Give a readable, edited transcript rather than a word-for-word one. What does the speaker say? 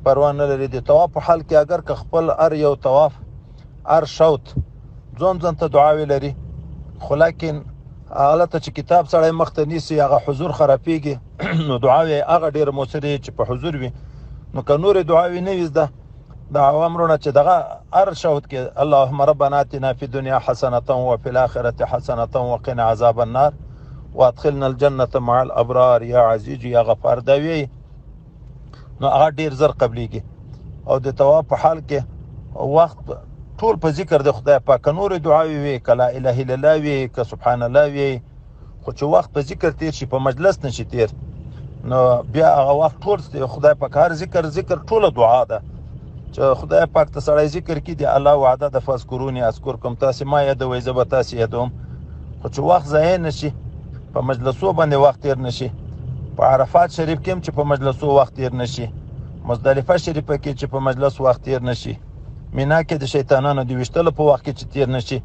پروا نه لري. د طواف په حال کې اگر که خپل هر یو طواف هر شوط ځان ته دعاوې لري، خو لیکن هلته چې کتاب سړی مخ ته نیسي هغه حضور خرابېږي نو دعاوې هغه ډېره مؤثرې چې په حضور وي. نو که نورې دعاوې نه وي زده د عوامرونه چې دغه هر شوط کې اللهم ربنا اتنا فی الدنیا حسنة وفي الآخرة حسنة وقنا عذاب النار وادخلنا الجنة مع الابرار یا عزیز یا غفار دا وی نو هغه ډېر زر قبلېږي. او د طواف په حال کې وخت ټول په ذکر د خدای پاک، که نورې دعاوې وي، که لا اله الا الله وي، که سبحان الله وي، خو چې وخت په ذکر تیر شي په مجلس نشي تیر نو بیا هغه وخت ټول خدای پاک هر ذکر ټوله دعا ده چې خدای پاک ته سړی ذکر کړي دی الله وعده ده فاذکروني اذکرکم، تاسې ما یادوئ زه به تاسې یادوم. خو چې وخت ضایع نشي په مجلسو باندې وخت تیر نشي، په عرفات شریف کې هم چې په مجلسو وخت تیر نشي، مزدلفه شریفه کې چې په مجلس وخت تیر نشي، مینا کې د شیطانانو د ویشتلو په وخت کې چې تیر نشي،